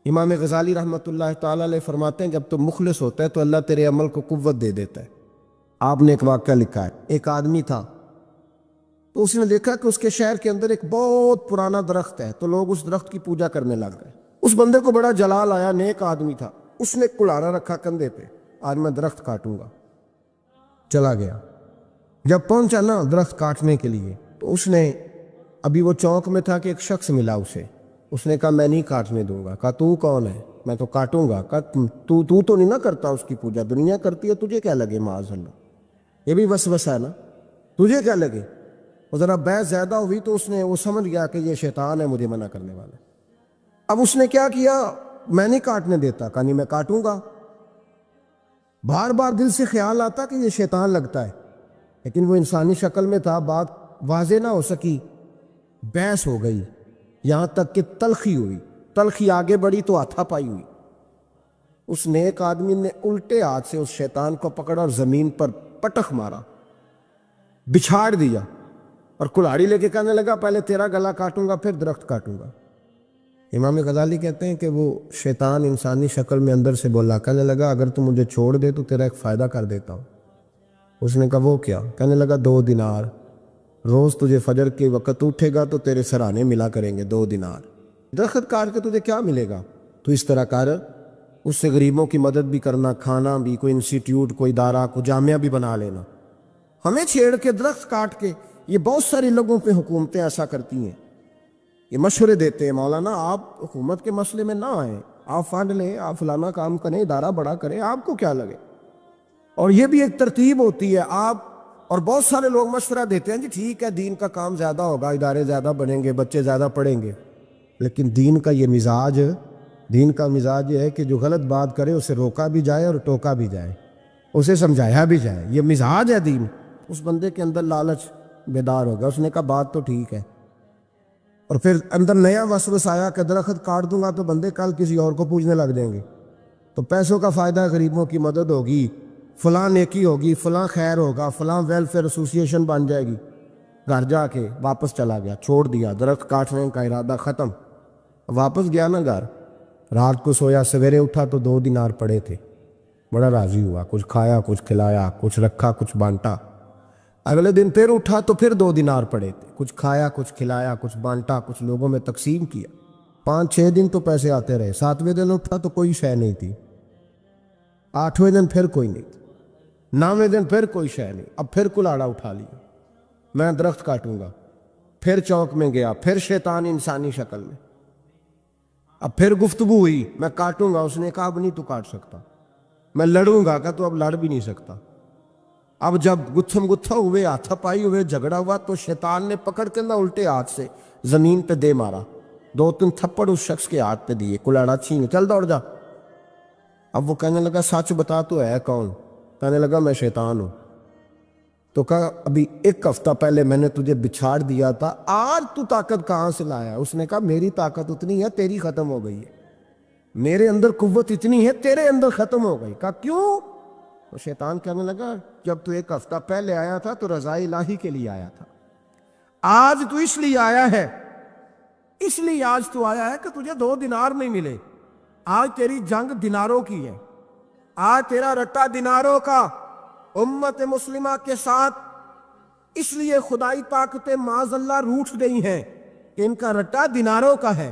امام غزالی رحمۃ اللہ تعالیٰ علیہ فرماتے ہیں جب تو مخلص ہوتا ہے تو اللہ تیرے عمل کو قوت دے دیتا ہے۔ آپ نے ایک واقعہ لکھا ہے، ایک آدمی تھا تو اس نے دیکھا کہ اس کے شہر کے اندر ایک بہت پرانا درخت ہے، تو لوگ اس درخت کی پوجا کرنے لگ گئے۔ اس بندے کو بڑا جلال آیا، نیک آدمی تھا، اس نے کلہاڑا رکھا کندھے پہ، آج میں درخت کاٹوں گا۔ چلا گیا، جب پہنچا نا درخت کاٹنے کے لیے تو اس نے، ابھی وہ چوک میں تھا کہ ایک شخص ملا اسے، اس نے کہا میں نہیں کاٹنے دوں گا۔ کہا تو کون ہے؟ میں تو کاٹوں گا۔ کہا تو نہیں نہ کرتا اس کی پوجا، دنیا کرتی ہے، تجھے کیا لگے؟ معاذ اللہ، یہ بھی وسوسہ ہے نا، تجھے کیا لگے؟ اور ذرا بحث زیادہ ہوئی تو وہ سمجھ گیا کہ یہ شیطان ہے مجھے منع کرنے والا۔ اب اس نے کیا کیا؟ میں نہیں کاٹنے دیتا۔ کہا نہیں میں کاٹوں گا۔ بار بار دل سے خیال آتا کہ یہ شیطان لگتا ہے، لیکن وہ انسانی شکل میں تھا، بات واضح نہ ہو سکی، بحث ہو گئی، یہاں تک کہ تلخی ہوئی، تلخی آگے بڑھی تو ہاتھا پائی ہوئی۔ اس نیک آدمی نے الٹے ہاتھ سے اس شیطان کو پکڑا اور زمین پر پٹخ مارا، بچھاڑ دیا، اور کلہاڑی لے کے کہنے لگا پہلے تیرا گلا کاٹوں گا پھر درخت کاٹوں گا۔ امام غزالی کہتے ہیں کہ وہ شیطان انسانی شکل میں اندر سے بولا، کہنے لگا اگر تو مجھے چھوڑ دے تو تیرا ایک فائدہ کر دیتا ہوں۔ اس نے کہا وہ کیا؟ کہنے لگا 2 دینار، روز تجھے فجر کے وقت اٹھے گا تو تیرے سرانے ملا کریں گے 2 دینار، درخت کاٹ کے تجھے کیا ملے گا؟ تو اس طرح کر، اس سے غریبوں کی مدد بھی کرنا، کھانا بھی، کوئی انسٹیٹیوٹ، کوئی ادارہ، کوئی جامعہ بھی بنا لینا۔ ہمیں چھیڑ کے درخت کاٹ کے، یہ بہت سارے لوگوں پہ حکومتیں ایسا کرتی ہیں، یہ مشورے دیتے ہیں مولانا آپ حکومت کے مسئلے میں نہ آئیں، آپ فنڈ لیں، آپ فلانا کام کریں، ادارہ بڑا کریں، آپ کو کیا لگے؟ اور یہ بھی ایک ترتیب ہوتی ہے۔ آپ اور بہت سارے لوگ مشورہ دیتے ہیں جی ٹھیک ہے دین کا کام زیادہ ہوگا، ادارے زیادہ بنیں گے، بچے زیادہ پڑھیں گے، لیکن دین کا مزاج یہ ہے کہ جو غلط بات کرے اسے روکا بھی جائے اور ٹوکا بھی جائے، اسے سمجھایا بھی جائے، یہ مزاج ہے دین۔ اس بندے کے اندر لالچ بیدار ہوگا، اس نے کہا بات تو ٹھیک ہے، اور پھر اندر نیا وسوسہ آیا کہ درخت کاٹ دوں گا تو بندے کل کسی اور کو پوجنے لگ جائیں گے، تو پیسوں کا فائدہ، غریبوں کی مدد ہوگی، فلاں نیکی ہوگی، فلاں خیر ہوگا، فلاں ویلفیئر ایسوسیشن بن جائے گی۔ گھر جا کے واپس چلا گیا، چھوڑ دیا، درخت کاٹنے کا ارادہ ختم۔ واپس گیا نا گھر، رات کو سویا، سویرے اٹھا تو 2 دینار پڑے تھے، بڑا راضی ہوا، کچھ کھایا، کچھ کھلایا، کچھ رکھا، کچھ بانٹا۔ اگلے دن پھر اٹھا تو پھر 2 دینار پڑے تھے، کچھ کھایا، کچھ کھلایا، کچھ بانٹا، کچھ لوگوں میں تقسیم کیا۔ 5-6 دن تو پیسے آتے رہے، 7ویں دن اٹھا تو کوئی شے نہیں تھی، 8ویں دن پھر کوئی نہیں تھی، 9ویں دن پھر کوئی شے نہیں۔ اب پھر کلاڑا اٹھا لیا، میں درخت کاٹوں گا۔ پھر چوک میں گیا، پھر شیطان انسانی شکل میں، اب پھر گفتگو ہوئی، میں کاٹوں گا۔ اس نے کہا اب نہیں تو کاٹ سکتا، میں لڑوں گا۔ کہا تو اب لڑ بھی نہیں سکتا۔ اب جب گتھم گتھا ہوئے، ہاتھا پائی ہوئے، جھگڑا ہوا، تو شیطان نے پکڑ کے نہ الٹے ہاتھ سے زمین پہ دے مارا، 2-3 تھپڑ اس شخص کے ہاتھ پہ دیے، کلاڑا چھین، چل دوڑ جا۔ اب وہ کہنے لگا سچ بتا تو ہے کون؟ کہنے لگا میں شیطان ہوں۔ تو کہا ابھی 1 ہفتہ پہلے میں نے تجھے بچھاڑ دیا تھا، آج تو طاقت کہاں سے لایا؟ اس نے کہا میری طاقت اتنی ہے، تیری ختم ہو گئی ہے، میرے اندر قوت اتنی ہے، تیرے اندر ختم ہو گئی۔ کہا کیوں؟ تو شیطان کہنے لگا جب تو 1 ہفتہ پہلے آیا تھا تو رضا الہی کے لیے آیا تھا، آج تو اس لیے آیا ہے، اس لیے آج تو آیا ہے کہ تجھے 2 دینار نہیں ملے۔ آج تیری جنگ دیناروں کی ہے، آج تیرا رٹا دیناروں کا امت مسلمہ کے ساتھ، اس لیے خدائی طاقتیں معاذ اللہ روٹھ گئی ہیں کہ ان کا رٹا دیناروں کا ہے،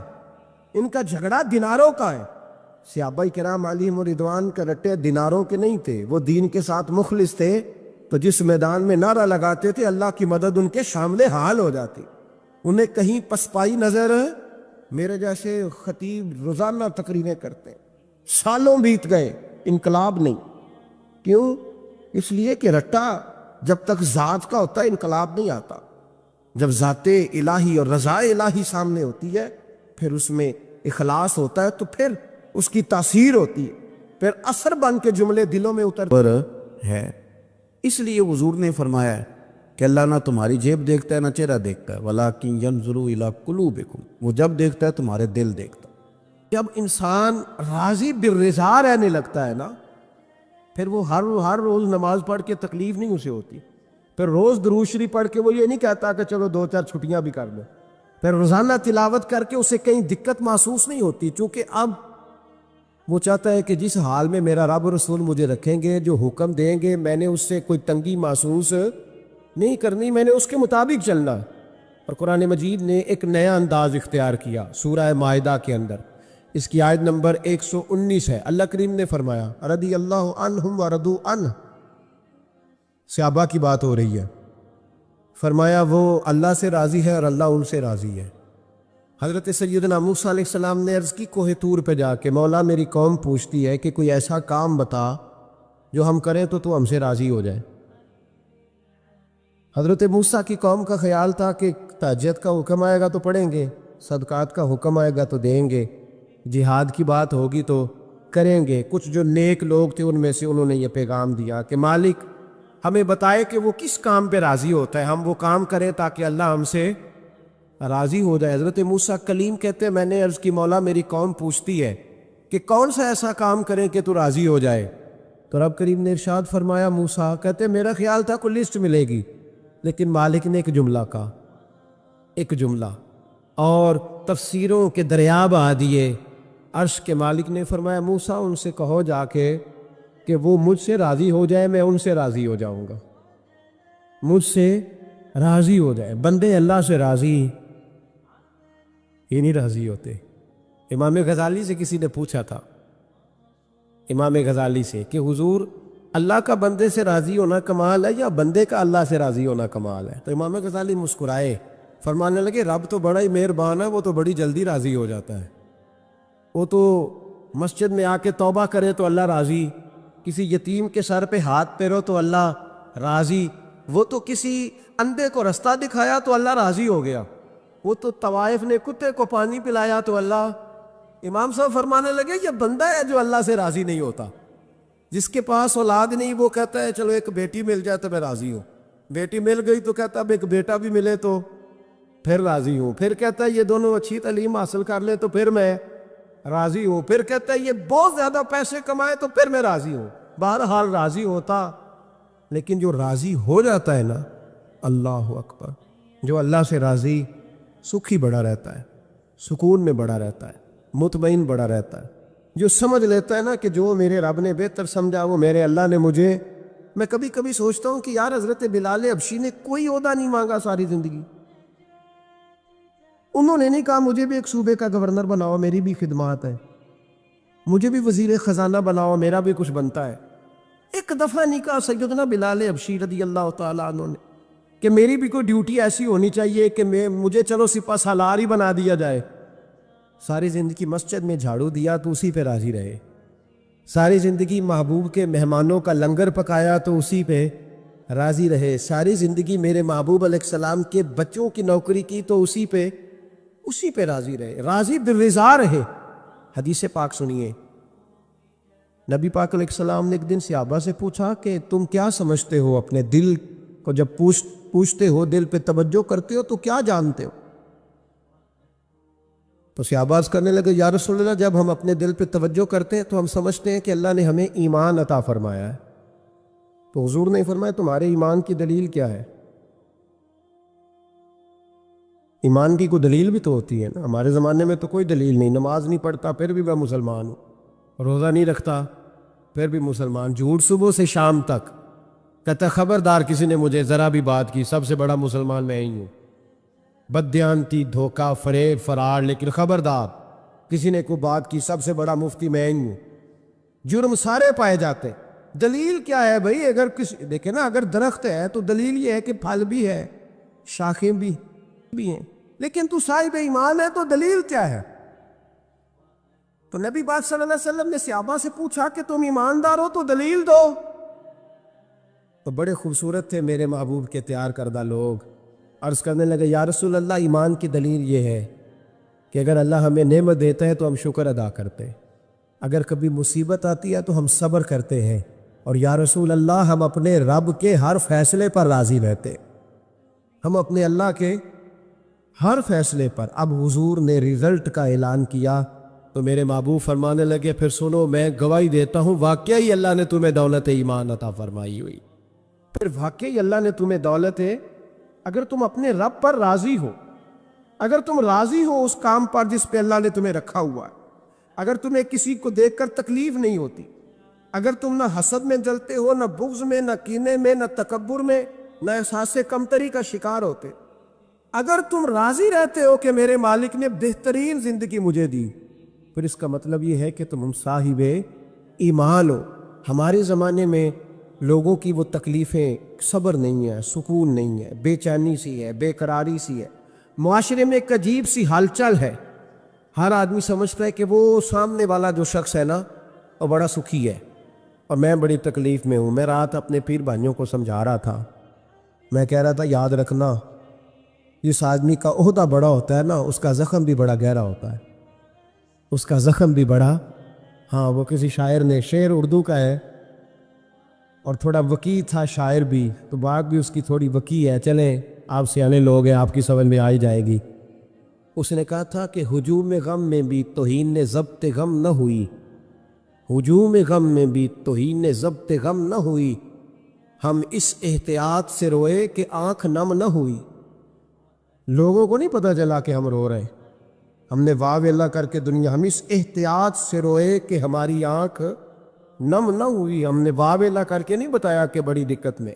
ان کا جھگڑا دیناروں کا ہے۔ صحابہ کرام علیہم رضوان کے رٹے دیناروں کے نہیں تھے، وہ دین کے ساتھ مخلص تھے، تو جس میدان میں نعرہ لگاتے تھے اللہ کی مدد ان کے شامل حال ہو جاتی۔ انہیں کہیں پسپائی نظر، میرے جیسے خطیب روزانہ تقریریں کرتے ہیں، سالوں بیت گئے، انقلاب نہیں۔ کیوں؟ اس لیے کہ رٹا جب تک ذات کا ہوتا ہے انقلاب نہیں آتا، جب ذات الہی اور رضا الہی سامنے ہوتی ہے، پھر اس میں اخلاص ہوتا ہے، تو پھر اس کی تاثیر ہوتی ہے، پھر اثر بن کے جملے دلوں میں اتر ہے۔ اس لیے حضور نے فرمایا ہے کہ اللہ نہ تمہاری جیب دیکھتا ہے نہ چہرہ دیکھتا ہے، وَلَٰكِن يَنْظُرُ إِلَىٰ قُلُوبِكُمْ، وہ جب دیکھتا ہے تمہارے دل دیکھتا ہے۔ جب انسان راضی بالرضا رہنے لگتا ہے نا، پھر وہ ہر روز نماز پڑھ کے تکلیف نہیں اسے ہوتی، پھر روز درود شریف پڑھ کے وہ یہ نہیں کہتا کہ چلو 2-4 چھٹیاں بھی کر لو، پھر روزانہ تلاوت کر کے اسے کہیں دقت محسوس نہیں ہوتی، چونکہ اب وہ چاہتا ہے کہ جس حال میں میرا رب رسول مجھے رکھیں گے، جو حکم دیں گے، میں نے اس سے کوئی تنگی محسوس نہیں کرنی، میں نے اس کے مطابق چلنا۔ اور قرآن مجید نے ایک نیا انداز اختیار کیا سورہ مائدہ کے اندر، اس کی آیت نمبر 119 ہے۔ اللہ کریم نے فرمایا رضی اللہ عنہم ورضوا عنہ، صحابہ کی بات ہو رہی ہے، فرمایا وہ اللہ سے راضی ہے اور اللہ ان سے راضی ہے۔ حضرت سیدنا موسیٰ علیہ السلام نے عرض کی کوہ طور پہ جا کے، مولا میری قوم پوچھتی ہے کہ کوئی ایسا کام بتا جو ہم کریں تو ہم سے راضی ہو جائے۔ حضرت موسیٰ کی قوم کا خیال تھا کہ تہجد کا حکم آئے گا تو پڑھیں گے، صدقات کا حکم آئے گا تو دیں گے، جہاد کی بات ہوگی تو کریں گے۔ کچھ جو نیک لوگ تھے ان میں سے انہوں نے یہ پیغام دیا کہ مالک ہمیں بتائے کہ وہ کس کام پہ راضی ہوتا ہے، ہم وہ کام کریں تاکہ اللہ ہم سے راضی ہو جائے۔ حضرت موسیٰ کلیم کہتے ہیں میں نے عرض کی مولا میری قوم پوچھتی ہے کہ کون سا ایسا کام کریں کہ تو راضی ہو جائے، تو رب کریم نے ارشاد فرمایا موسیٰ کہتے میرا خیال تھا کوئی لسٹ ملے گی، لیکن مالک نے ایک جملہ کہا، ایک جملہ، اور تفسیروں کے دریا بہا دیے۔ عرش کے مالک نے فرمایا موسیٰ ان سے کہو جا کے کہ وہ مجھ سے راضی ہو جائے، میں ان سے راضی ہو جاؤں گا، مجھ سے راضی ہو جائے۔ بندے اللہ سے راضی ہی نہیں راضی ہوتے۔ امام غزالی سے کسی نے پوچھا تھا، امام غزالی سے، کہ حضور اللہ کا بندے سے راضی ہونا کمال ہے یا بندے کا اللہ سے راضی ہونا کمال ہے؟ تو امام غزالی مسکرائے، فرمانے لگے رب تو بڑا ہی مہربان ہے، وہ تو بڑی جلدی راضی ہو جاتا ہے، وہ تو مسجد میں آ کے توبہ کرے تو اللہ راضی، کسی یتیم کے سر پہ ہاتھ پھیرو تو اللہ راضی، وہ تو کسی اندھے کو رستہ دکھایا تو اللہ راضی ہو گیا، وہ تو طوائف نے کتے کو پانی پلایا تو اللہ۔ امام صاحب فرمانے لگے یہ بندہ ہے جو اللہ سے راضی نہیں ہوتا، جس کے پاس اولاد نہیں وہ کہتا ہے چلو ایک بیٹی مل جائے تو میں راضی ہوں، بیٹی مل گئی تو کہتا اب ایک بیٹا بھی ملے تو پھر راضی ہوں، پھر کہتا ہے یہ دونوں اچھی تعلیم حاصل کر لیں تو پھر میں راضی ہوں، پھر کہتا ہے یہ بہت زیادہ پیسے کمائے تو پھر میں راضی ہوں۔ بہرحال راضی ہوتا، لیکن جو راضی ہو جاتا ہے نا، اللہ اکبر، جو اللہ سے راضی، سکھ ہی بڑا رہتا ہے، سکون میں بڑا رہتا ہے، مطمئن بڑا رہتا ہے، جو سمجھ لیتا ہے نا کہ جو میرے رب نے بہتر سمجھا وہ میرے اللہ نے مجھے۔ میں کبھی کبھی سوچتا ہوں کہ یار حضرت بلال حبشی نے کوئی عہدہ نہیں مانگا ساری زندگی، انہوں نے نہیں کہا مجھے بھی ایک صوبے کا گورنر بناؤ میری بھی خدمات ہے، مجھے بھی وزیر خزانہ بناؤ میرا بھی کچھ بنتا ہے۔ ایک دفعہ نہیں کہا سیدنا بلال حبشی رضی اللہ تعالیٰ عنہ نے کہ میری بھی کوئی ڈیوٹی ایسی ہونی چاہیے کہ مجھے چلو سپہ سالار ہی بنا دیا جائے۔ ساری زندگی مسجد میں جھاڑو دیا تو اسی پہ راضی رہے، ساری زندگی محبوب کے مہمانوں کا لنگر پکایا تو اسی پہ راضی رہے، ساری زندگی میرے محبوب علیہ السلام کے بچوں کی نوکری کی تو اسی پہ راضی رہے، راضی بالرضا رہے۔ حدیث پاک سنیے، نبی پاک علیہ السلام نے ایک دن صحابہ سے پوچھا کہ تم کیا سمجھتے ہو، اپنے دل کو جب پوچھتے ہو، دل پہ توجہ کرتے ہو تو کیا جانتے ہو؟ تو صحابہ عرض کرنے لگے یا رسول اللہ جب ہم اپنے دل پہ توجہ کرتے ہیں تو ہم سمجھتے ہیں کہ اللہ نے ہمیں ایمان عطا فرمایا ہے۔ تو حضور نے فرمایا تمہارے ایمان کی دلیل کیا ہے؟ ایمان کی کوئی دلیل بھی تو ہوتی ہے نا، ہمارے زمانے میں تو کوئی دلیل نہیں، نماز نہیں پڑھتا پھر بھی میں مسلمان ہوں، روزہ نہیں رکھتا پھر بھی مسلمان، جھوٹ صبح سے شام تک، کہتا خبردار کسی نے مجھے ذرا بھی بات کی سب سے بڑا مسلمان میں ہی ہوں، بددیانتی، دھوکہ، فریب، فرار، لیکن خبردار کسی نے کوئی بات کی سب سے بڑا مفتی میں ہی ہوں۔ جرم سارے پائے جاتے، دلیل کیا ہے بھائی؟ اگر دیکھیں نا، اگر درخت ہے تو دلیل یہ ہے کہ پھل بھی ہے، شاخیں بھی ہیں، لیکن تو صاحب ایمان ہے تو دلیل کیا ہے؟ تو نبی پاک صلی اللہ علیہ وسلم نے صحابہ سے پوچھا کہ تم ایماندار ہو تو دلیل دو۔ تو بڑے خوبصورت تھے میرے محبوب کے تیار کردہ لوگ، عرض کرنے لگے یا رسول اللہ ایمان کی دلیل یہ ہے کہ اگر اللہ ہمیں نعمت دیتا ہے تو ہم شکر ادا کرتے، اگر کبھی مصیبت آتی ہے تو ہم صبر کرتے ہیں، اور یا رسول اللہ ہم اپنے رب کے ہر فیصلے پر راضی رہتے، ہم اپنے اللہ کے ہر فیصلے پر۔ اب حضور نے رزلٹ کا اعلان کیا تو میرے محبوب فرمانے لگے پھر سنو میں گواہی دیتا ہوں واقعی اللہ نے تمہیں دولت ایمان عطا فرمائی ہوئی، پھر واقعی اللہ نے تمہیں دولت ہے، اگر تم اپنے رب پر راضی ہو، اگر تم راضی ہو اس کام پر جس پہ اللہ نے تمہیں رکھا ہوا ہے، اگر تمہیں کسی کو دیکھ کر تکلیف نہیں ہوتی، اگر تم نہ حسد میں جلتے ہو، نہ بغض میں، نہ کینے میں، نہ تکبر میں، نہ احساس کمتری کا شکار ہوتے، اگر تم راضی رہتے ہو کہ میرے مالک نے بہترین زندگی مجھے دی، پھر اس کا مطلب یہ ہے کہ تم صاحب ایمان ہو۔ ہمارے زمانے میں لوگوں کی وہ تکلیفیں، صبر نہیں ہے، سکون نہیں ہے، بے چینی سی ہے، بے قراری سی ہے، معاشرے میں ایک عجیب سی ہلچل ہے۔ ہر آدمی سمجھتا ہے کہ وہ سامنے والا جو شخص ہے نا وہ بڑا سکھی ہے اور میں بڑی تکلیف میں ہوں۔ میں رات اپنے پیر بھائیوں کو سمجھا رہا تھا، میں کہہ رہا تھا یاد رکھنا جس آدمی کا عہدہ بڑا ہوتا ہے نا اس کا زخم بھی بڑا گہرا ہوتا ہے، اس کا زخم بھی بڑا، ہاں وہ کسی شاعر نے، شعر اردو کا ہے اور تھوڑا وقی تھا شاعر بھی، تو بات بھی اس کی تھوڑی وقی ہے، چلیں آپ سیانے لوگ ہیں آپ کی سمجھ میں آ ہی جائے گی۔ اس نے کہا تھا کہ ہجوم غم میں بھی توہین نے ضبط غم نہ ہوئی، ہجوم غم میں بھی توہین نے ضبط غم نہ ہوئی، ہم اس احتیاط سے روئے کہ آنکھ نم نہ ہوئی۔ لوگوں کو نہیں پتہ چلا کہ ہم رو رہے ہیں، ہم نے واہ ویلا کر کے دنیا، ہم اس احتیاط سے روئے کہ ہماری آنکھ نم نہ ہوئی۔ ہم نے واہ ویلا کر کے نہیں بتایا کہ بڑی دقت میں،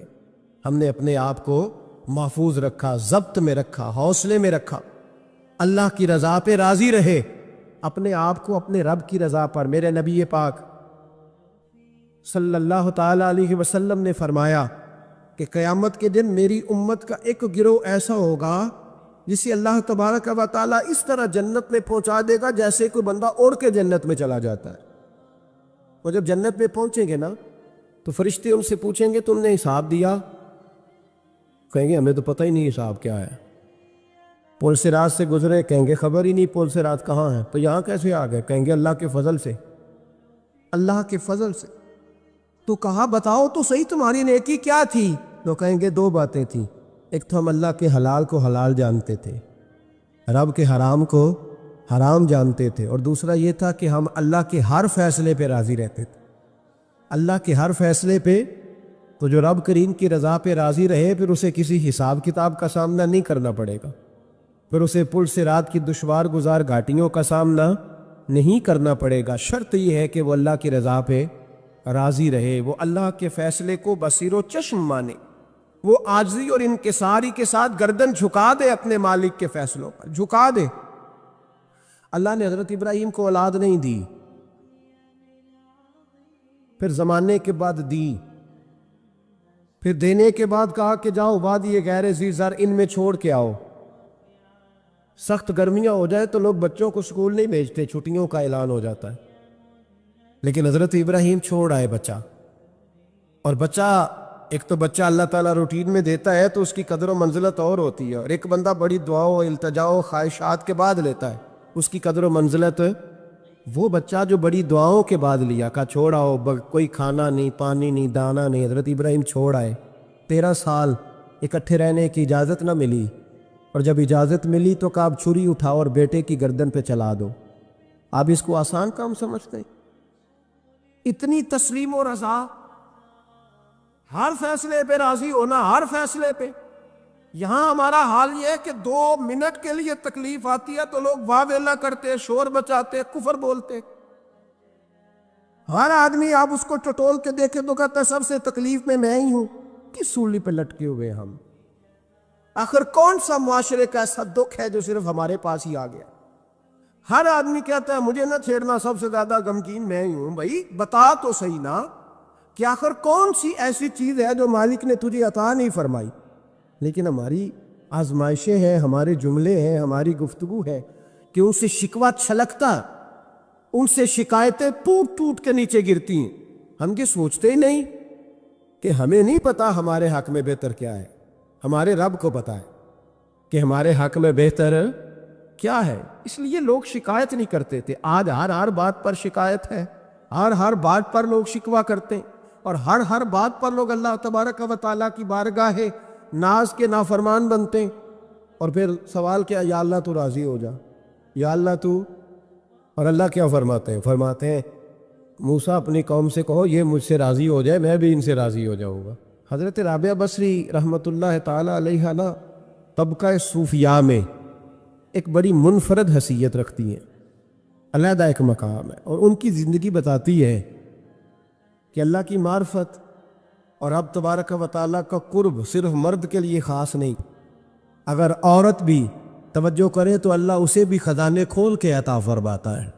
ہم نے اپنے آپ کو محفوظ رکھا، ضبط میں رکھا، حوصلے میں رکھا، اللہ کی رضا پہ راضی رہے، اپنے آپ کو اپنے رب کی رضا پر۔ میرے نبی پاک صلی اللہ تعالی علیہ وسلم نے فرمایا کہ قیامت کے دن میری امت کا ایک گروہ ایسا ہوگا جسے اللہ تبارک و تعالیٰ اس طرح جنت میں پہنچا دے گا جیسے کوئی بندہ اڑ کے جنت میں چلا جاتا ہے۔ وہ جب جنت میں پہنچیں گے نا تو فرشتے ان سے پوچھیں گے تم نے حساب دیا؟ کہیں گے ہمیں تو پتہ ہی نہیں حساب کیا ہے۔ پل صراط سے گزرے، کہیں گے خبر ہی نہیں پل صراط کہاں ہے، تو یہاں کیسے آ گئے؟ کہیں گے اللہ کے فضل سے، اللہ کے فضل سے۔ تو کہا بتاؤ تو صحیح تمہاری نیکی کیا تھی؟ تو کہیں گے دو باتیں تھیں، ایک تو ہم اللہ کے حلال کو حلال جانتے تھے، رب کے حرام کو حرام جانتے تھے، اور دوسرا یہ تھا کہ ہم اللہ کے ہر فیصلے پہ راضی رہتے تھے، اللہ کے ہر فیصلے پہ۔ تو جو رب کریم کی رضا پہ راضی رہے پھر اسے کسی حساب کتاب کا سامنا نہیں کرنا پڑے گا، پھر اسے پل صراط کی دشوار گزار گھاٹیوں کا سامنا نہیں کرنا پڑے گا۔ شرط یہ ہے کہ وہ اللہ کی رضا پہ راضی رہے، وہ اللہ کے فیصلے کو بصیر و چشم مانے، وہ عاجزی اور انکساری کے ساتھ گردن جھکا دے اپنے مالک کے فیصلوں پر، جھکا دے۔ اللہ نے حضرت ابراہیم کو اولاد نہیں دی، پھر زمانے کے بعد دی، پھر دینے کے بعد کہا کہ جاؤ وادی غیر ذی زرع ان میں چھوڑ کے آؤ۔ سخت گرمیاں ہو جائے تو لوگ بچوں کو اسکول نہیں بھیجتے، چھٹیوں کا اعلان ہو جاتا ہے، لیکن حضرت ابراہیم چھوڑ آئے بچہ، اور بچہ ایک تو بچہ اللہ تعالیٰ روٹین میں دیتا ہے تو اس کی قدر و منزلت اور ہوتی ہے، اور ایک بندہ بڑی دعاؤں التجاؤں خواہشات کے بعد لیتا ہے اس کی قدر و منزلت۔ وہ بچہ جو بڑی دعاؤں کے بعد لیا، کہا چھوڑ آؤ، کوئی کھانا نہیں، پانی نہیں، دانا نہیں، حضرت ابراہیم چھوڑ آئے۔ 13 سال اکٹھے رہنے کی اجازت نہ ملی، اور جب اجازت ملی تو کہا اب چھری اٹھاؤ اور بیٹے کی گردن پہ چلا دو۔ آپ اس کو آسان کام سمجھتے ہیں؟ اتنی تسلیم و رضا، ہر فیصلے پہ راضی ہونا، ہر فیصلے پہ۔ یہاں ہمارا حال یہ ہے کہ 2 منٹ کے لیے تکلیف آتی ہے تو لوگ واہ ویلا کرتے، شور بچاتے، کفر بولتے۔ ہر آدمی آپ اس کو ٹٹول کے دیکھے تو کہتا ہے سب سے تکلیف میں ہی ہوں۔ کس سولی پہ لٹکے ہوئے ہم؟ آخر کون سا معاشرے کا ایسا دکھ ہے جو صرف ہمارے پاس ہی آ گیا؟ ہر آدمی کہتا ہے مجھے نہ چھیڑنا، سب سے زیادہ غمگین میں ہی ہوں۔ بھائی بتا تو صحیح نا کہ آخر کون سی ایسی چیز ہے جو مالک نے تجھے عطا نہیں فرمائی؟ لیکن ہماری آزمائشیں ہیں، ہمارے جملے ہیں، ہماری گفتگو ہے کہ ان سے شکوہ چھلکتا، ان سے شکایتیں ٹوٹ ٹوٹ کے نیچے گرتی ہیں۔ ہم یہ سوچتے ہی نہیں کہ ہمیں نہیں پتا ہمارے حق میں بہتر کیا ہے، ہمارے رب کو پتا ہے کہ ہمارے حق میں بہتر کیا ہے۔ اس لیے لوگ شکایت نہیں کرتے تھے، آج ہر بات پر شکایت ہے، ہر بات پر لوگ شکوہ کرتے ہیں، اور ہر بات پر لوگ اللہ تبارک و تعالیٰ کی بارگاہ ناز کے نافرمان بنتے ہیں۔ اور پھر سوال کیا، یا اللہ تو راضی ہو جا، یا اللہ تو، اور اللہ کیا فرماتے ہیں موسیٰ اپنی قوم سے کہو یہ مجھ سے راضی ہو جائے میں بھی ان سے راضی ہو جاؤں گا۔ حضرت رابعہ بصری رحمۃ اللہ تعالیٰ علیہ نا طبقہ صوفیاء میں ایک بڑی منفرد حیثیت رکھتی ہیں۔ علیحدہ ایک مقام ہے، اور ان کی زندگی بتاتی ہے کہ اللہ کی معرفت اور رب تبارک و تعالیٰ کا قرب صرف مرد کے لیے خاص نہیں، اگر عورت بھی توجہ کرے تو اللہ اسے بھی خزانے کھول کے عطا فرماتا ہے،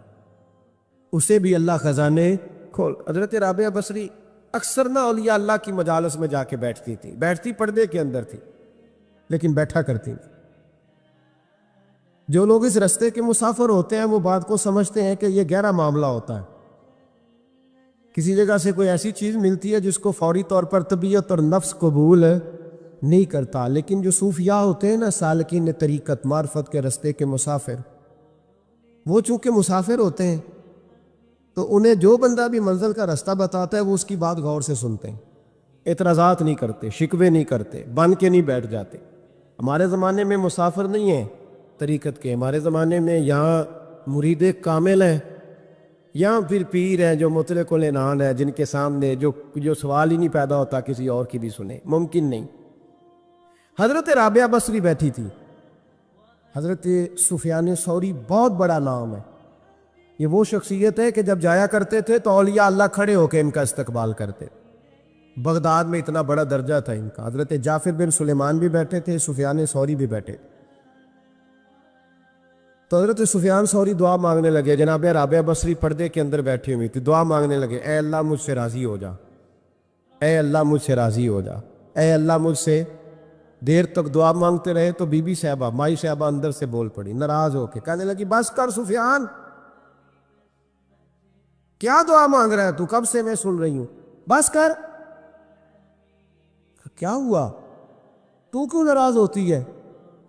اسے بھی اللہ خزانے کھول۔ حضرت رابعہ بصری اکثر نہ اولیاء اللہ کی مجالس میں جا کے بیٹھتی تھی، بیٹھتی پردے کے اندر تھی لیکن بیٹھا کرتی تھی۔ جو لوگ اس رستے کے مسافر ہوتے ہیں وہ بات کو سمجھتے ہیں کہ یہ گہرا معاملہ ہوتا ہے، کسی جگہ سے کوئی ایسی چیز ملتی ہے جس کو فوری طور پر طبیعت اور نفس قبول نہیں کرتا، لیکن جو صوفیاء ہوتے ہیں نا، سالکین طریقت، معرفت کے رستے کے مسافر، وہ چونکہ مسافر ہوتے ہیں تو انہیں جو بندہ بھی منزل کا رستہ بتاتا ہے وہ اس کی بات غور سے سنتے ہیں، اعتراضات نہیں کرتے، شکوے نہیں کرتے، بن کے نہیں بیٹھ جاتے۔ ہمارے زمانے میں مسافر نہیں ہیں طریقت کے، ہمارے زمانے میں یہاں مرید کامل ہیں، یہاں پھر پیر ہیں جو مطلق العنان ہے، جن کے سامنے جو سوال ہی نہیں پیدا ہوتا کسی اور کی بھی سنے، ممکن نہیں۔ حضرت رابعہ بصری بیٹھی تھی۔ حضرت سفیان ثوری بہت بڑا نام ہے، یہ وہ شخصیت ہے کہ جب جایا کرتے تھے تو اولیاء اللہ کھڑے ہو کے ان کا استقبال کرتے۔ بغداد میں اتنا بڑا درجہ تھا ان کا۔ حضرت جعفر بن سلیمان بھی بیٹھے تھے، سفیان ثوری بھی بیٹھے تھے۔ تو حضرت سفیان ثوری دعا مانگنے لگے، جناب رابعہ بصری پردے کے اندر بیٹھی ہوئی تھی، دعا مانگنے لگے، اے اللہ مجھ سے راضی ہو جا، اے اللہ مجھ سے راضی ہو جا، اے اللہ مجھ سے۔ دیر تک دعا مانگتے رہے تو بی بی صاحبہ، مائی صاحبہ اندر سے بول پڑی ناراض ہو کے، کہنے لگی بس کر سفیان، کیا دعا مانگ رہا ہے تو، کب سے میں سن رہی ہوں، بس کر۔ کیا ہوا، تو کیوں ناراض ہوتی ہے؟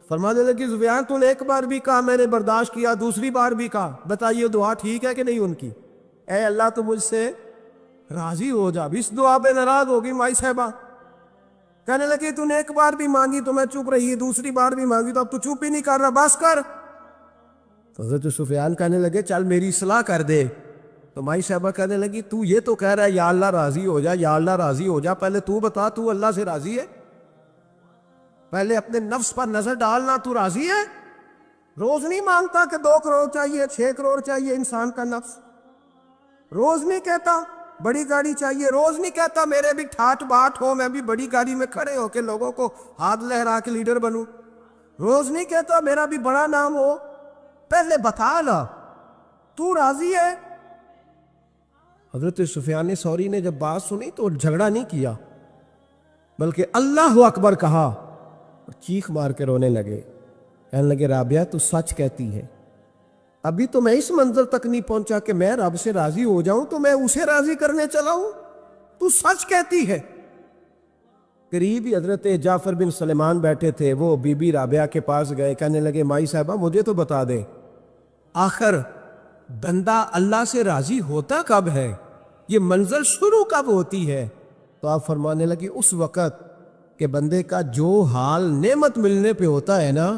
فرمانے لگی سفیان تو نے ایک بار بھی کہا، میں نے برداشت کیا، دوسری بار بھی کہا، بتائیے دعا ٹھیک ہے کہ نہیں ان کی؟ اے اللہ تو مجھ سے راضی ہو جا۔ بھی اس دعا پہ ناراض ہوگی مائی صاحبہ، کہنے لگی تو نے ایک بار بھی مانگی تو میں چپ رہی، دوسری بار بھی مانگی تو اب تو چپ ہی نہیں کر رہا، بس کر۔ تو حضرت سفیان کہنے لگے چل میری اصلاح کر دے۔ تو مائی صاحبہ کہنے لگی تو یہ تو کہہ رہا ہے یا اللہ راضی ہو جا، یا اللہ راضی ہو جا، پہلے تو بتا تو اللہ سے راضی ہے؟ پہلے اپنے نفس پر نظر ڈالنا، تو راضی ہے؟ روز نہیں مانگتا کہ 2 کروڑ چاہیے، 6 کروڑ چاہیے، انسان کا نفس روز نہیں کہتا بڑی گاڑی چاہیے، روز نہیں کہتا میرے بھی ٹھاٹ باٹ ہو، میں بھی بڑی گاڑی میں کھڑے ہو کے لوگوں کو ہاتھ لہرا کے لیڈر بنوں، روز نہیں کہتا میرا بھی بڑا نام ہو۔ پہلے بتا نا تو راضی ہے؟ حضرت سفیان ثوری نے جب بات سنی تو جھگڑا نہیں کیا، بلکہ اللہ اکبر کہا اور چیخ مار کے رونے لگے، کہنے لگے رابعہ تو سچ کہتی ہے، ابھی تو میں اس منظر تک نہیں پہنچا کہ میں رب سے راضی ہو جاؤں تو میں اسے راضی کرنے چلا ہوں، تو سچ کہتی ہے۔ قریب ہی حضرت جعفر بن سلیمان بیٹھے تھے، وہ بی بی رابعہ کے پاس گئے، کہنے لگے مائی صاحبہ مجھے تو بتا دے آخر بندہ اللہ سے راضی ہوتا کب ہے، یہ منزل شروع کب ہوتی ہے؟ تو آپ فرمانے لگی اس وقت کہ بندے کا جو حال نعمت ملنے پہ ہوتا ہے نا،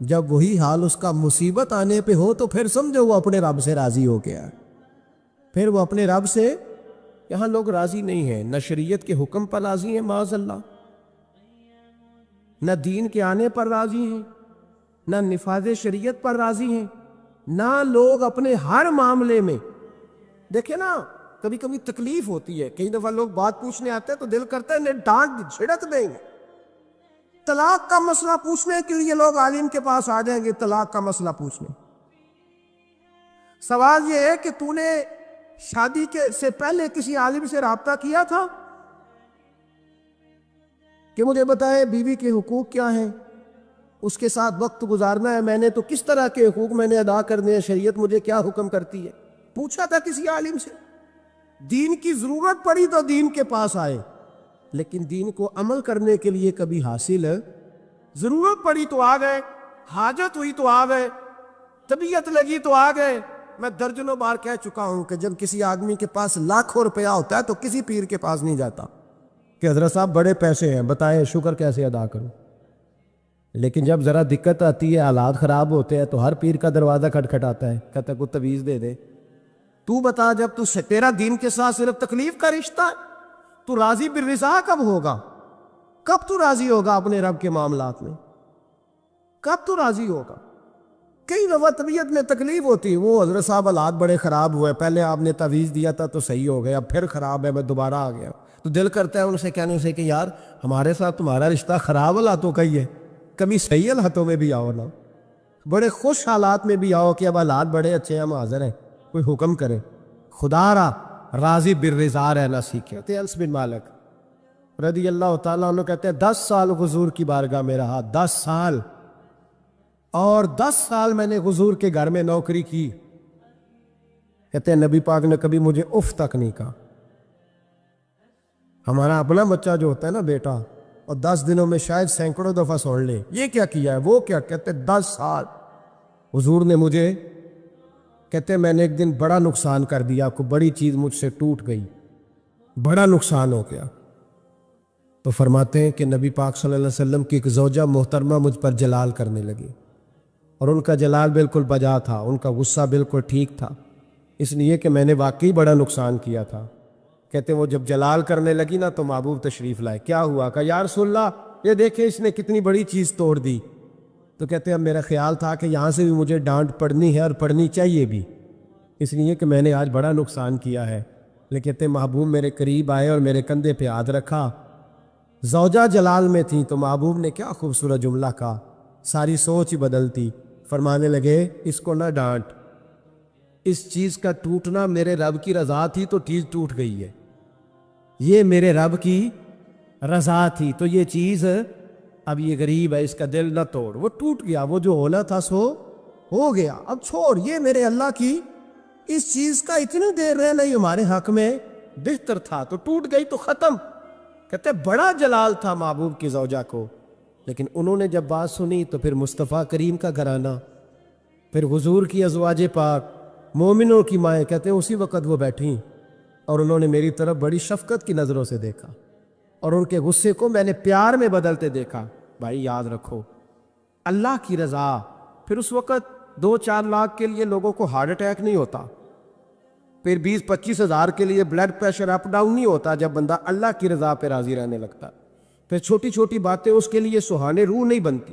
جب وہی حال اس کا مصیبت آنے پہ ہو تو پھر سمجھو وہ اپنے رب سے راضی ہو گیا، پھر وہ اپنے رب سے۔ یہاں لوگ راضی نہیں ہیں، نہ شریعت کے حکم پر راضی ہیں معاذ اللہ، نہ دین کے آنے پر راضی ہیں، نہ نفاذ شریعت پر راضی ہیں، نہ لوگ اپنے ہر معاملے میں۔ دیکھیں نا کبھی کبھی تکلیف ہوتی ہے، کئی دفعہ لوگ بات پوچھنے آتے ہیں تو دل کرتا ہے انہیں ڈانٹ جھڑک دیں گے۔ طلاق کا مسئلہ پوچھنے کے لیے لوگ عالم کے پاس آ جائیں گے، طلاق کا مسئلہ پوچھنے۔ سوال یہ ہے کہ تو نے شادی سے پہلے کسی عالم سے رابطہ کیا تھا کہ مجھے بتائے بیوی کے حقوق کیا ہیں، اس کے ساتھ وقت گزارنا ہے میں نے تو کس طرح کے حقوق میں نے ادا کرنے ہیں، شریعت مجھے کیا حکم کرتی ہے؟ پوچھا تھا کسی عالم سے؟ دین کی ضرورت پڑی تو دین کے پاس آئے، لیکن دین کو عمل کرنے کے لیے کبھی حاصل ضرورت پڑی تو آ گئے، حاجت ہوئی تو آ گئے، طبیعت لگی تو آ گئے۔ میں درجنوں بار کہہ چکا ہوں کہ جب کسی آدمی کے پاس لاکھوں روپیہ ہوتا ہے تو کسی پیر کے پاس نہیں جاتا کہ حضرت صاحب بڑے پیسے ہیں بتائیں شکر کیسے ادا کروں، لیکن جب ذرا دقت آتی ہے، حالات خراب ہوتے ہیں تو ہر پیر کا دروازہ کھٹکھٹاتا ہے، کہتا ہے کوئی تعویذ دے دے۔ تو بتا جب تو تیرا دین کے ساتھ صرف تکلیف کا رشتہ ہے تو راضی بالرضا کب ہوگا؟ کب تو راضی ہوگا اپنے رب کے معاملات میں؟ کب تو راضی ہوگا؟ کئی دفعہ طبیعت میں تکلیف ہوتی، وہ حضرت صاحب حالات بڑے خراب ہوئے، پہلے آپ نے تعویذ دیا تھا تو صحیح ہو گیا، اب پھر خراب ہے، میں دوبارہ آ گیا، تو دل کرتا ہے ان سے کہنے سے کہ یار ہمارے ساتھ تمہارا رشتہ خراب حالاتوں کا ہی ہے، کبھی صحیح حالاتوں میں بھی آؤ نا، بڑے خوش حالات میں بھی آؤ کہ اب حالات بڑے اچھے ہیں، ہم حاضر ہیں، کوئی حکم کرے۔ خدا را راضی بالرضا رہنا سیکھے۔ انس بن مالک رضی اللہ تعالیٰ عنہ کہتے ہیں 10 سال حضور کی بارگاہ میں رہا، 10 سال، اور 10 سال میں نے حضور کے گھر میں نوکری کی۔ کہتے ہیں نبی پاک نے کبھی مجھے اف تک نہیں کہا۔ ہمارا اپنا بچہ جو ہوتا ہے نا بیٹا، اور 10 دنوں میں شاید سینکڑوں دفعہ سن لے یہ کیا کیا ہے وہ کیا، کہتے ہیں 10 سال حضور نے مجھے، کہتے ہیں میں نے ایک دن بڑا نقصان کر دیا، کوئی بڑی چیز مجھ سے ٹوٹ گئی، بڑا نقصان ہو گیا، تو فرماتے ہیں کہ نبی پاک صلی اللہ علیہ وسلم کی ایک زوجہ محترمہ مجھ پر جلال کرنے لگی، اور ان کا جلال بالکل بجا تھا، ان کا غصہ بالکل ٹھیک تھا، اس لیے کہ میں نے واقعی بڑا نقصان کیا تھا۔ کہتے ہیں وہ جب جلال کرنے لگی نا تو محبوب تشریف لائے، کیا ہوا؟ کہا یا رسول اللہ یہ دیکھیں اس نے کتنی بڑی چیز توڑ دی۔ تو کہتے ہیں اب میرا خیال تھا کہ یہاں سے بھی مجھے ڈانٹ پڑنی ہے اور پڑنی چاہیے بھی، اس لیے کہ میں نے آج بڑا نقصان کیا ہے۔ لیکن کہتے ہیں محبوب میرے قریب آئے اور میرے کندھے پہ ہاتھ رکھا، زوجہ جلال میں تھیں، تو محبوب نے کیا خوبصورت جملہ کہا، ساری سوچ ہی بدلتی، فرمانے لگے اس کو نہ ڈانٹ، اس چیز کا ٹوٹنا میرے رب کی رضا تھی تو چیز ٹوٹ گئی ہے، یہ میرے رب کی رضا تھی تو یہ چیز اب یہ غریب ہے، اس کا دل نہ توڑ، وہ ٹوٹ گیا، وہ جو ہونا تھا سو ہو گیا، اب چھوڑ، یہ میرے اللہ کی اس چیز کا اتنی دیر رہنا ہی ہمارے حق میں بہتر تھا، تو ٹوٹ گئی تو ختم۔ کہتے ہیں بڑا جلال تھا محبوب کی زوجہ کو، لیکن انہوں نے جب بات سنی تو پھر مصطفیٰ کریم کا گھرانہ، پھر حضور کی ازواج پاک، مومنوں کی مائیں، کہتے ہیں اسی وقت وہ بیٹھیں اور انہوں نے میری طرف بڑی شفقت کی نظروں سے دیکھا، اور ان کے غصے کو میں نے پیار میں بدلتے دیکھا۔ بھائی یاد رکھو اللہ کی رضا، پھر اس وقت 2-4 لاکھ کے لیے لوگوں کو ہارٹ اٹیک نہیں ہوتا، پھر 20-25 ہزار کے لیے بلڈ پریشر اپ ڈاؤن نہیں ہوتا جب بندہ اللہ کی رضا پہ راضی رہنے لگتا، پھر چھوٹی چھوٹی باتیں اس کے لیے سہانے روح نہیں بنتی،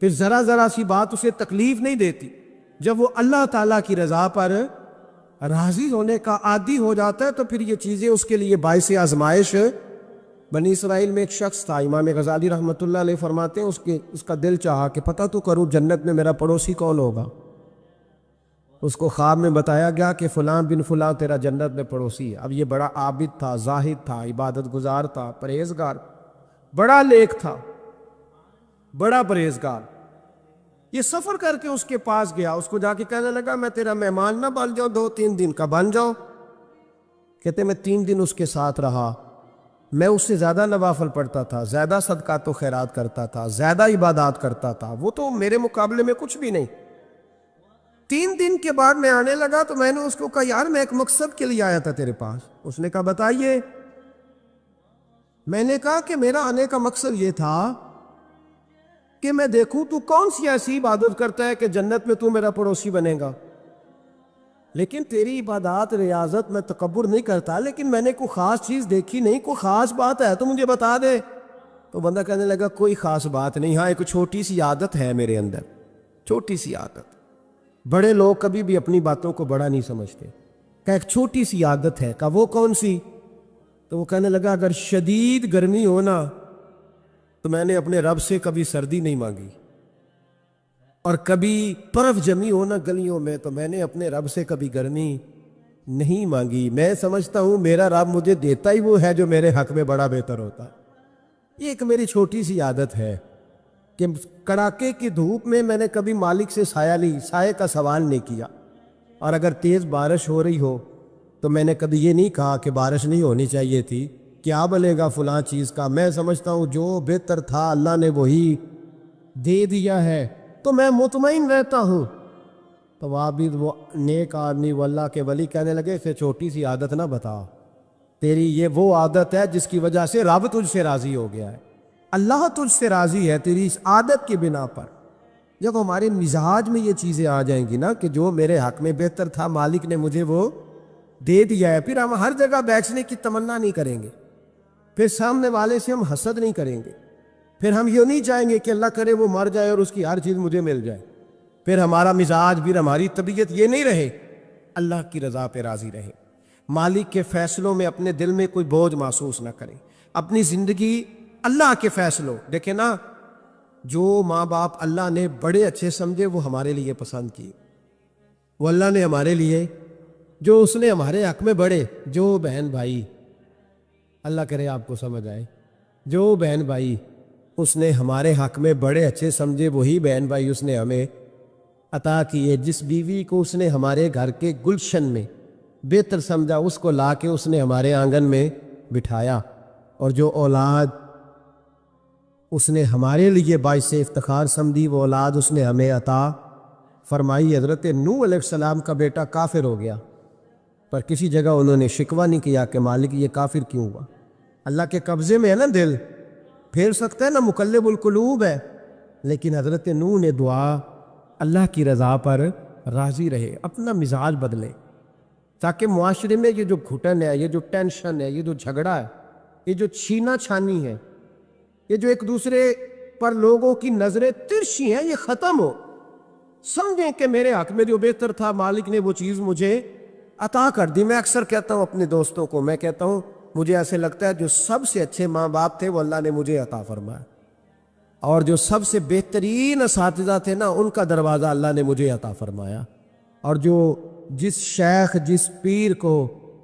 پھر ذرا ذرا سی بات اسے تکلیف نہیں دیتی، جب وہ اللہ تعالیٰ کی رضا پر راضی ہونے کا عادی ہو جاتا ہے تو پھر یہ چیزیں اس کے لیے باعث آزمائش۔ بنی اسرائیل میں ایک شخص تھا، امام غزالی رحمۃ اللہ علیہ فرماتے ہیں اس کا دل چاہا کہ پتہ تو کروں جنت میں میرا پڑوسی کون ہوگا، اس کو خواب میں بتایا گیا کہ فلاں بن فلاں تیرا جنت میں پڑوسی ہے۔ اب یہ بڑا عابد تھا، زاہد تھا، عبادت گزار تھا، پرہیزگار، بڑا نیک تھا، بڑا پرہیزگار۔ یہ سفر کر کے اس کے پاس گیا، اس کو جا کے کہنے لگا میں تیرا مہمان نہ بن جاؤں، 2-3 دن کا بن جاؤ۔ کہتے میں 3 دن اس کے ساتھ رہا، میں اس سے زیادہ نوافل پڑھتا تھا، زیادہ صدقات و خیرات کرتا تھا، زیادہ عبادات کرتا تھا، وہ تو میرے مقابلے میں کچھ بھی نہیں۔ 3 دن کے بعد میں آنے لگا تو میں نے اس کو کہا یار میں ایک مقصد کے لیے آیا تھا تیرے پاس۔ اس نے کہا بتائیے۔ میں نے کہا کہ میرا آنے کا مقصد یہ تھا کہ میں دیکھوں تو کون سی ایسی عبادت کرتا ہے کہ جنت میں تو میرا پڑوسی بنے گا، لیکن تیری عبادات ریاضت میں تکبر نہیں کرتا، لیکن میں نے کوئی خاص چیز دیکھی نہیں، کوئی خاص بات ہے تو مجھے بتا دے۔ تو بندہ کہنے لگا کوئی خاص بات نہیں، ہاں ایک چھوٹی سی عادت ہے میرے اندر، چھوٹی سی عادت۔ بڑے لوگ کبھی بھی اپنی باتوں کو بڑا نہیں سمجھتے، کہ ایک چھوٹی سی عادت ہے، کہ وہ کون سی؟ تو وہ کہنے لگا اگر شدید گرمی ہونا تو میں نے اپنے رب سے کبھی سردی نہیں مانگی، اور کبھی برف جمی ہونا گلیوں میں تو میں نے اپنے رب سے کبھی گرمی نہیں مانگی، میں سمجھتا ہوں میرا رب مجھے دیتا ہی وہ ہے جو میرے حق میں بڑا بہتر ہوتا ہے۔ یہ ایک میری چھوٹی سی عادت ہے کہ کڑاکے کی دھوپ میں نے کبھی مالک سے سائے کا سوال نہیں کیا، اور اگر تیز بارش ہو رہی ہو تو میں نے کبھی یہ نہیں کہا کہ بارش نہیں ہونی چاہیے تھی، کیا بنے گا فلاں چیز کا، میں سمجھتا ہوں جو بہتر تھا اللہ نے وہی دے دیا ہے تو میں مطمئن رہتا ہوں۔ تو عابد وہ نیک آدمی وہ اللہ کے ولی کہنے لگے اسے چھوٹی سی عادت نہ بتا، تیری یہ وہ عادت ہے جس کی وجہ سے رب تجھ سے راضی ہو گیا ہے، اللہ تجھ سے راضی ہے تیری اس عادت کی بنا پر۔ جب ہمارے مزاج میں یہ چیزیں آ جائیں گی نا کہ جو میرے حق میں بہتر تھا مالک نے مجھے وہ دے دیا ہے، پھر ہم ہر جگہ بیٹھنے کی تمنا نہیں کریں گے، پھر سامنے والے سے ہم حسد نہیں کریں گے، پھر ہم یہ نہیں چاہیں گے کہ اللہ کرے وہ مر جائے اور اس کی ہر چیز مجھے مل جائے، پھر ہمارا مزاج، پھر ہماری طبیعت یہ نہیں رہے، اللہ کی رضا پہ راضی رہے، مالک کے فیصلوں میں اپنے دل میں کوئی بوجھ محسوس نہ کریں، اپنی زندگی اللہ کے فیصلوں دیکھیں نا، جو ماں باپ اللہ نے بڑے اچھے سمجھے وہ ہمارے لیے پسند کیے، وہ اللہ نے ہمارے لیے جو اس نے ہمارے حق میں بڑے، جو بہن بھائی، اللہ کرے آپ کو سمجھ آئے، جو بہن بھائی اس نے ہمارے حق میں بڑے اچھے سمجھے وہی بہن بھائی اس نے ہمیں عطا کیے، جس بیوی کو اس نے ہمارے گھر کے گلشن میں بہتر سمجھا اس کو لا کے اس نے ہمارے آنگن میں بٹھایا، اور جو اولاد اس نے ہمارے لیے باعث افتخار سمجھی وہ اولاد اس نے ہمیں عطا فرمائی۔ حضرت نوح علیہ السلام کا بیٹا کافر ہو گیا، پر کسی جگہ انہوں نے شکوہ نہیں کیا کہ مالک یہ کافر کیوں ہوا، اللہ کے قبضے میں ہے نا، دل پھیر سکتا ہے نا، مقلب القلوب ہے، لیکن حضرت نوح نے دعا اللہ کی رضا پر راضی رہے، اپنا مزاج بدلے، تاکہ معاشرے میں یہ جو گھٹن ہے، یہ جو ٹینشن ہے، یہ جو جھگڑا ہے، یہ جو چھینا چھانی ہے، یہ جو ایک دوسرے پر لوگوں کی نظریں ترشی ہیں، یہ ختم ہو، سمجھیں کہ میرے حق میں جو بہتر تھا مالک نے وہ چیز مجھے عطا کر دی۔ میں اکثر کہتا ہوں اپنے دوستوں کو، میں کہتا ہوں مجھے ایسے لگتا ہے جو سب سے اچھے ماں باپ تھے وہ اللہ نے مجھے عطا فرمایا، اور جو سب سے بہترین اساتذہ تھے نا ان کا دروازہ اللہ نے مجھے عطا فرمایا، اور جس شیخ جس پیر کو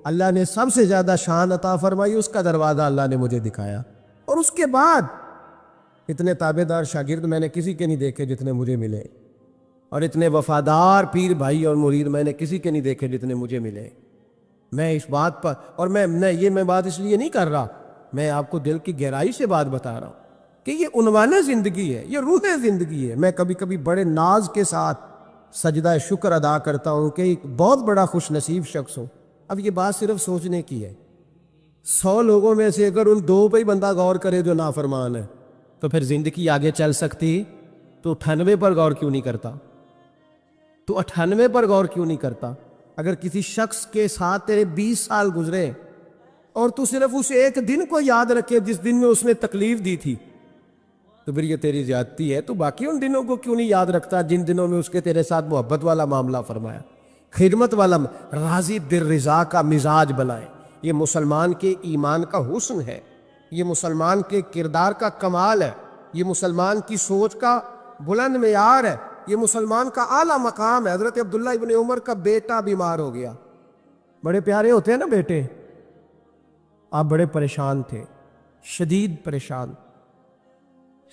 اللہ نے سب سے زیادہ شان عطا فرمائی اس کا دروازہ اللہ نے مجھے دکھایا، اور اس کے بعد اتنے تابع دار شاگرد میں نے کسی کے نہیں دیکھے جتنے مجھے ملے، اور اتنے وفادار پیر بھائی اور مرید میں نے کسی کے نہیں دیکھے جتنے مجھے ملے۔ میں اس بات پر، اور میں بات اس لیے نہیں کر رہا، میں آپ کو دل کی گہرائی سے بات بتا رہا ہوں کہ یہ عنوان زندگی ہے، یہ روح زندگی ہے۔ میں کبھی کبھی بڑے ناز کے ساتھ سجدہ شکر ادا کرتا ہوں کہ ایک بہت بڑا خوش نصیب شخص ہوں۔ اب یہ بات صرف سوچنے کی ہے، 100 لوگوں میں سے اگر ان 2 پہ ہی بندہ غور کرے جو نافرمان ہے تو پھر زندگی آگے چل سکتی، تو 98 پر غور کیوں نہیں کرتا؟ تو 98 پر غور کیوں نہیں کرتا؟ اگر کسی شخص کے ساتھ تیرے 20 سال گزرے اور تو صرف اس ایک دن کو یاد رکھے جس دن میں اس نے تکلیف دی تھی، تو پھر یہ تیری زیادتی ہے۔ تو باقی ان دنوں کو کیوں نہیں یاد رکھتا جن دنوں میں اس کے تیرے ساتھ محبت والا معاملہ فرمایا، خدمت والا، راضی بالرضا کا مزاج بنائے۔ یہ مسلمان کے ایمان کا حسن ہے، یہ مسلمان کے کردار کا کمال ہے، یہ مسلمان کی سوچ کا بلند معیار ہے، یہ مسلمان کا اعلیٰ مقام ہے۔ حضرت عبداللہ ابن عمر کا بیٹا بیمار ہو گیا، بڑے پیارے ہوتے ہیں نا بیٹے، آپ بڑے پریشان تھے، شدید پریشان۔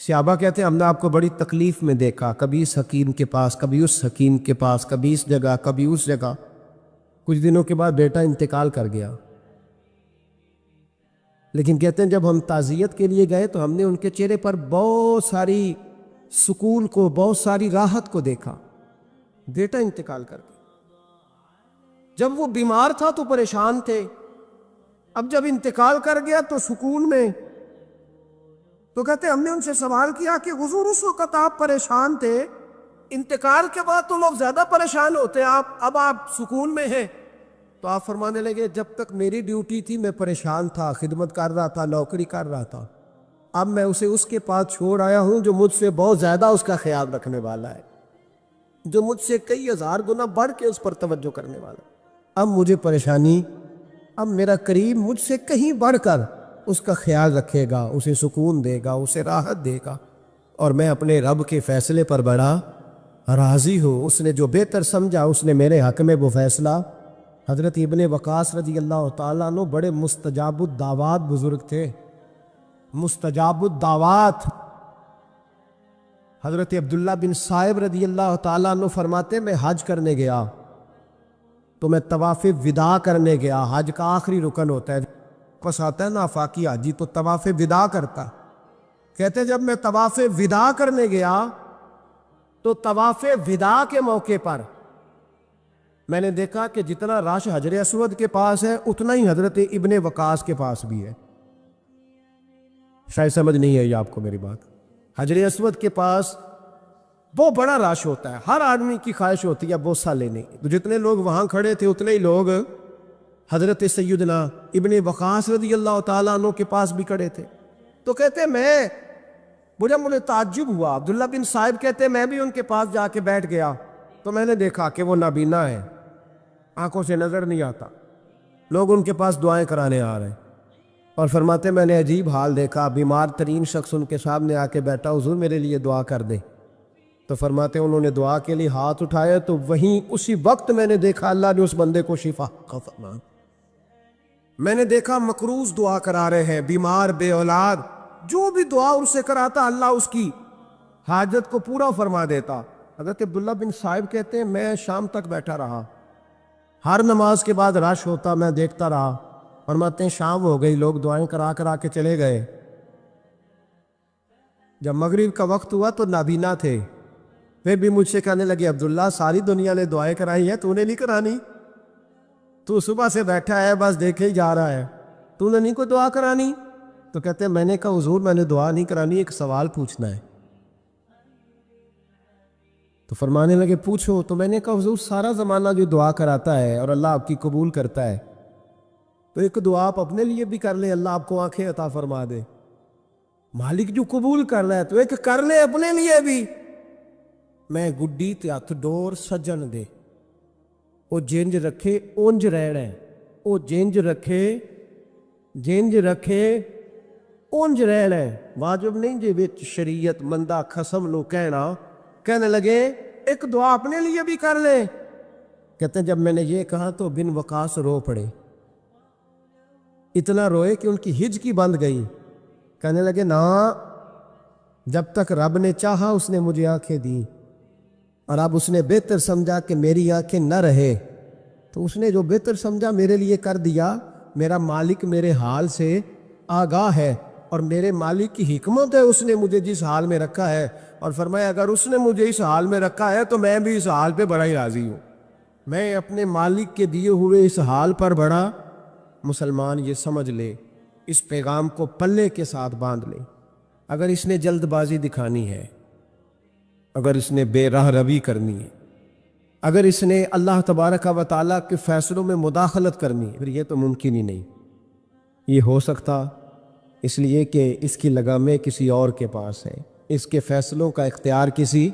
صحابہ کہتے ہیں ہم نے آپ کو بڑی تکلیف میں دیکھا، کبھی اس حکیم کے پاس، کبھی اس حکیم کے پاس، کبھی اس جگہ، کبھی اس جگہ۔ کچھ دنوں کے بعد بیٹا انتقال کر گیا، لیکن کہتے ہیں جب ہم تعزیت کے لیے گئے تو ہم نے ان کے چہرے پر بہت ساری سکون کو، بہت ساری راحت کو دیکھا۔ بیٹا انتقال کر گیا، جب وہ بیمار تھا تو پریشان تھے، اب جب انتقال کر گیا تو سکون میں۔ تو کہتے ہم نے ان سے سوال کیا کہ حضور اس وقت آپ پریشان تھے، انتقال کے بعد تو لوگ زیادہ پریشان ہوتے ہیں، اب آپ سکون میں ہیں؟ تو آپ فرمانے لگے جب تک میری ڈیوٹی تھی میں پریشان تھا، خدمت کر رہا تھا، نوکری کر رہا تھا، اب میں اسے اس کے پاس چھوڑ آیا ہوں جو مجھ سے بہت زیادہ اس کا خیال رکھنے والا ہے، جو مجھ سے کئی ہزار گنا بڑھ کے اس پر توجہ کرنے والا ہے۔ اب مجھے پریشانی، اب میرا قریب مجھ سے کہیں بڑھ کر اس کا خیال رکھے گا، اسے سکون دے گا، اسے راحت دے گا، اور میں اپنے رب کے فیصلے پر بڑا راضی ہوں۔ اس نے جو بہتر سمجھا اس نے میرے حق میں وہ فیصلہ۔ حضرت ابن وقاص رضی اللہ تعالیٰ عنہ بڑے مستجاب الدعوات بزرگ تھے، مستجاب الدعوات۔ حضرت عبداللہ بن صائب رضی اللہ تعالیٰ عنہ فرماتے میں حج کرنے گیا تو میں طواف وداع کرنے گیا، حج کا آخری رکن ہوتا ہے، پس آتا ہے نا آفاقی حاجی تو طواف وداع کرتا۔ کہتے جب میں طواف وداع کرنے گیا تو طواف وداع کے موقع پر میں نے دیکھا کہ جتنا رش حجر اسود کے پاس ہے اتنا ہی حضرت ابن وقاص کے پاس بھی ہے۔ شاید سمجھ نہیں ہے یہ آپ کو میری بات۔ حجر اسود کے پاس بہت بڑا رش ہوتا ہے، ہر آدمی کی خواہش ہوتی ہے بوسہ لینے کی، تو جتنے لوگ وہاں کھڑے تھے اتنے ہی لوگ حضرت سیدنا ابن وقاص رضی اللہ تعالیٰ عنہ کے پاس بھی کھڑے تھے۔ تو کہتے میں مجھے تعجب ہوا. عبداللہ بن صائب کہتے میں بھی ان کے پاس جا کے بیٹھ گیا تو میں نے دیکھا کہ وہ نابینا ہے, آنکھوں سے نظر نہیں آتا. لوگ ان کے پاس دعائیں کرانے آ رہے ہیں اور فرماتے میں نے عجیب حال دیکھا, بیمار ترین شخص ان کے سامنے آ کے بیٹھا, حضور میرے لیے دعا کر دیں. تو فرماتے انہوں نے دعا کے لیے ہاتھ اٹھایا تو وہیں اسی وقت میں نے دیکھا اللہ نے اس بندے کو شفا کا فرمایا. میں نے دیکھا مقروض دعا کرا رہے ہیں, بیمار, بے اولاد, جو بھی دعا ان سے کراتا اللہ اس کی حاجت کو پورا فرما دیتا. حضرت عبداللہ بن صائب کہتے ہیں میں شام تک بیٹھا رہا, ہر نماز کے بعد رش ہوتا, میں دیکھتا رہا. فرماتے ہیں شام ہو گئی, لوگ دعائیں کرا کے چلے گئے. جب مغرب کا وقت ہوا تو نابینا تھے, پھر بھی مجھ سے کہنے لگے عبداللہ ساری دنیا نے دعائیں کرائی ہیں, تو نے نہیں کرانی؟ تو صبح سے بیٹھا ہے بس دیکھے ہی جا رہا ہے, تو نے نہیں کوئی دعا کرانی؟ تو کہتے ہیں میں نے کہا حضور میں نے دعا نہیں کرانی, ایک سوال پوچھنا ہے. تو فرمانے لگے پوچھو. تو میں نے کہا حضور سارا زمانہ جو دعا کراتا ہے اور اللہ آپ کی قبول کرتا ہے, تو ایک دعا آپ اپنے لیے بھی کر لیں, اللہ آپ کو آنکھیں عطا فرما دے. مالک جو قبول کر رہا ہے تو ایک کر لے اپنے لیے بھی. میں گڈی تے ہتھ ڈور سجن دے, او جنج رکھے اونج رہنا, او جنج رکھے جنج رکھے اونج رہنا. واجب نہیں جے وچ شریعت مندہ خسم لو کہنا. کہنے لگے ایک دعا اپنے لیے بھی کر لے. کہتے ہیں جب میں نے یہ کہا تو بن وقاص رو پڑے, اتنا روئے کہ ان کی ہج کی بند گئی. کہنے لگے نا, جب تک رب نے چاہا اس نے مجھے آنکھیں دی, اور اب اس نے بہتر سمجھا کہ میری آنکھیں نہ رہے, تو اس نے جو بہتر سمجھا میرے لیے کر دیا. میرا مالک میرے حال سے آگاہ ہے, اور میرے مالک کی حکمت ہے, اس نے مجھے جس حال میں رکھا ہے. اور فرمایا اگر اس نے مجھے اس حال میں رکھا ہے تو میں بھی اس حال پہ بڑا ہی راضی ہوں. میں اپنے مالک کے دیے ہوئے اس حال پر بڑا. مسلمان یہ سمجھ لے, اس پیغام کو پلے کے ساتھ باندھ لے. اگر اس نے جلد بازی دکھانی ہے, اگر اس نے بے راہ روی کرنی ہے, اگر اس نے اللہ تبارک و تعالیٰ کے فیصلوں میں مداخلت کرنی ہے, پھر یہ تو ممکن ہی نہیں. یہ ہو سکتا اس لیے کہ اس کی لگامیں کسی اور کے پاس ہے, اس کے فیصلوں کا اختیار کسی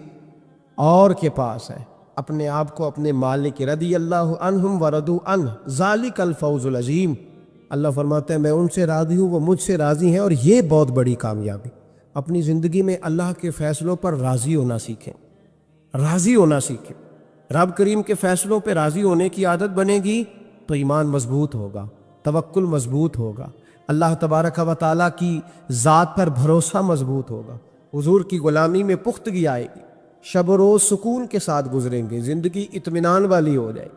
اور کے پاس ہے. اپنے آپ کو اپنے مالک رضی اللہ عنہم ورضوا عنہ ذالک الفوز العظیم. اللہ فرماتے ہیں میں ان سے راضی ہوں, وہ مجھ سے راضی ہیں, اور یہ بہت بڑی کامیابی. اپنی زندگی میں اللہ کے فیصلوں پر راضی ہونا سیکھیں, راضی ہونا سیکھیں. رب کریم کے فیصلوں پہ راضی ہونے کی عادت بنے گی تو ایمان مضبوط ہوگا, توکل مضبوط ہوگا, اللہ تبارک و تعالیٰ کی ذات پر بھروسہ مضبوط ہوگا, حضور کی غلامی میں پختگی آئے گی, شب و روز سکون کے ساتھ گزریں گے, زندگی اطمینان والی ہو جائے.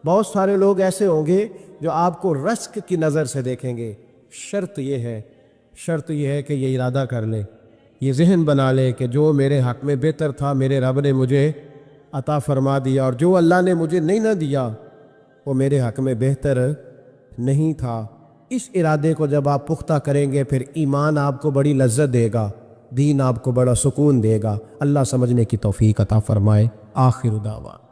بہت سارے لوگ ایسے ہوں گے جو آپ کو رزق کی نظر سے دیکھیں گے. شرط یہ ہے کہ یہ ارادہ کر لے, یہ ذہن بنا لے کہ جو میرے حق میں بہتر تھا میرے رب نے مجھے عطا فرما دیا, اور جو اللہ نے مجھے نہیں نہ دیا وہ میرے حق میں بہتر نہیں تھا. اس ارادے کو جب آپ پختہ کریں گے پھر ایمان آپ کو بڑی لذت دے گا, دین آپ کو بڑا سکون دے گا. اللہ سمجھنے کی توفیق عطا فرمائے. آخر دعوانا